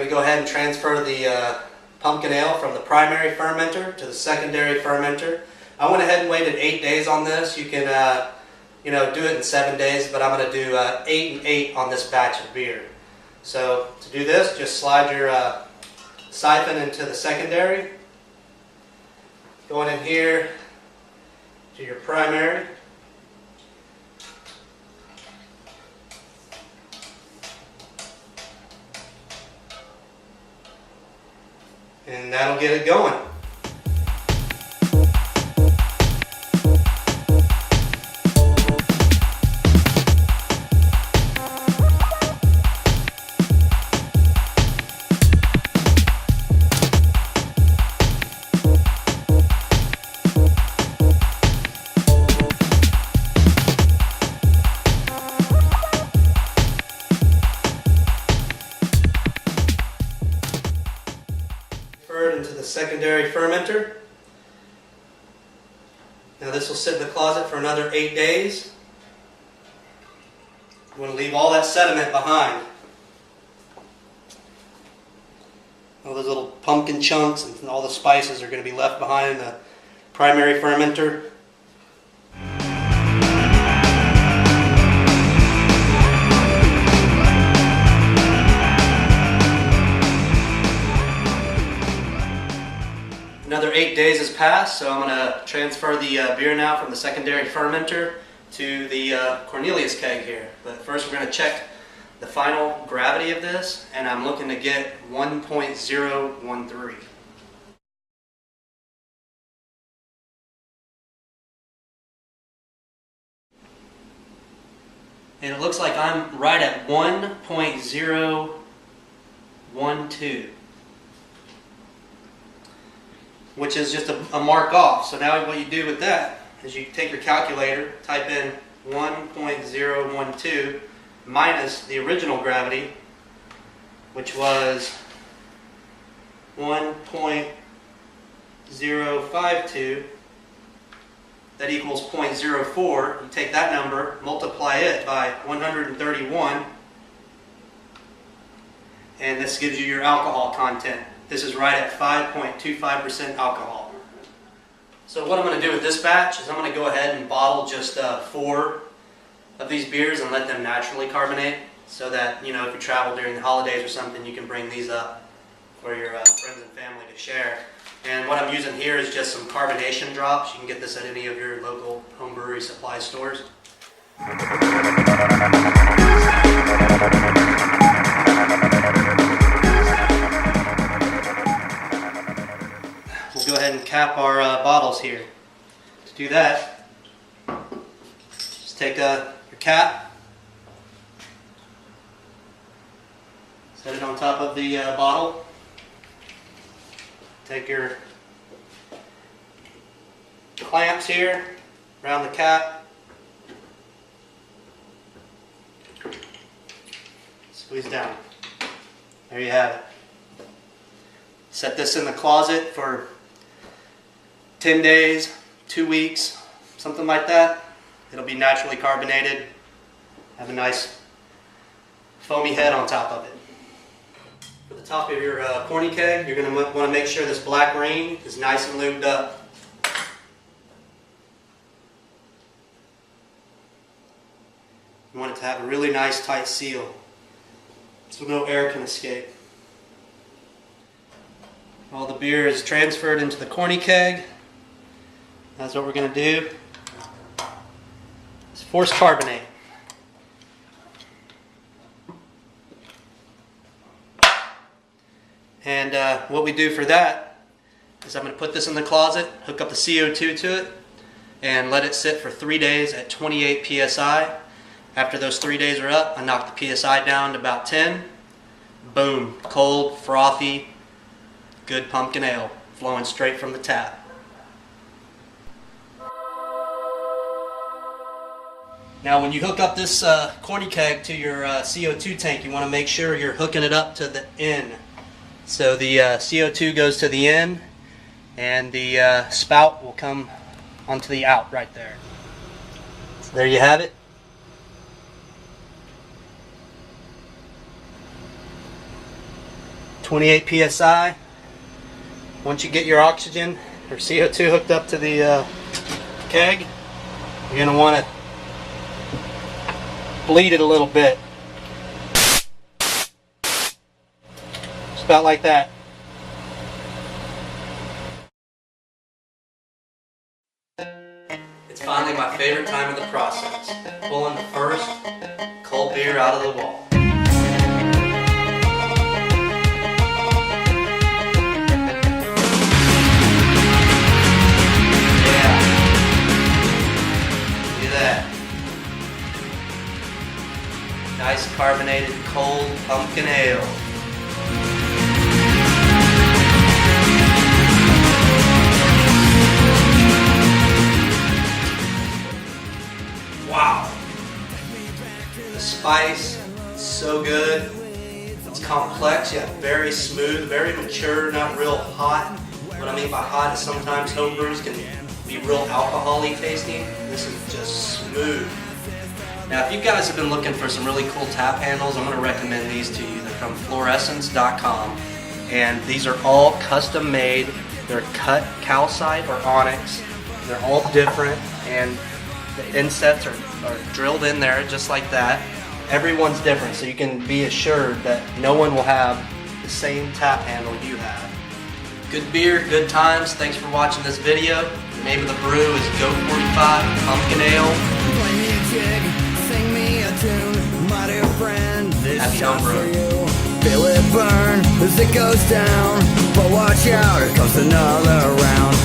going to go ahead and transfer the pumpkin ale from the primary fermenter to the secondary fermenter. I went ahead and waited 8 days on this. You can do it in 7 days, but I'm going to do 8 and 8 on this batch of beer. So to do this, just slide your siphon into the secondary. Going in here to your primary. And that'll get it going. Into the secondary fermenter. Now this will sit in the closet for another 8 days. You want to leave all that sediment behind. All those little pumpkin chunks and all the spices are going to be left behind in the primary fermenter. Another 8 days has passed, so I'm going to transfer the beer now from the secondary fermenter to the Cornelius keg here. But first we're going to check the final gravity of this, and I'm looking to get 1.013. And it looks like I'm right at 1.012. Which is just a mark off. So now what you do with that is you take your calculator, type in 1.012 minus the original gravity, which was 1.052. That equals 0.04. You take that number, multiply it by 131, and this gives you your alcohol content. This is right at 5.25% alcohol. So what I'm going to do with this batch is I'm going to go ahead and bottle just 4 of these beers and let them naturally carbonate, so that if you travel during the holidays or something, you can bring these up for your friends and family to share. And what I'm using here is just some Carbonation Drops. You can get this at any of your local home brewery supply stores. We'll go ahead and cap our bottles here. To do that, just take your cap, set it on top of the bottle, take your clamps here around the cap, squeeze down. There you have it. Set this in the closet for 10 days, 2 weeks, something like that. It'll be naturally carbonated, have a nice foamy head on top of it. For the top of your corny keg, you're going to want to make sure this black ring is nice and lubed up. You want it to have a really nice tight seal, so no air can escape. All the beer is transferred into the corny keg. That's what we're going to do. It's force carbonate. And what we do for that is I'm going to put this in the closet, hook up the CO2 to it, and let it sit for 3 days at 28 psi. After those 3 days are up, I knock the psi down to about 10. Boom, cold, frothy, good pumpkin ale flowing straight from the tap. Now when you hook up this corny keg to your CO2 tank, you want to make sure you're hooking it up to the end. So the CO2 goes to the end and the spout will come onto the out right there. So there you have it. 28 psi. Once you get your oxygen or CO2 hooked up to the keg, you're going to want to bleed it a little bit. Just about like that. It's finally my favorite time of the process, pulling the first cold beer out of the wall. Yeah. Look at that. Nice carbonated cold pumpkin ale. Wow. The spice is so good. It's complex yet very smooth, very mature, not real hot. What I mean by hot is sometimes homebrews can be real alcohol-y tasting. This is just smooth. Now, if you guys have been looking for some really cool tap handles, I'm going to recommend these to you. They're from fluorescence.com, and these are all custom made. They're cut calcite or onyx. They're all different, and the insets are drilled in there just like that. Everyone's different, so you can be assured that no one will have the same tap handle you have. Good beer, good times. Thanks for watching this video. The name of the brew is Go 45 Pumpkin Ale. Play me a jig, sing me a tune, my dear friend, this Happy shot for homebrew. you. Feel it burn as it goes down, but watch out, here comes another round.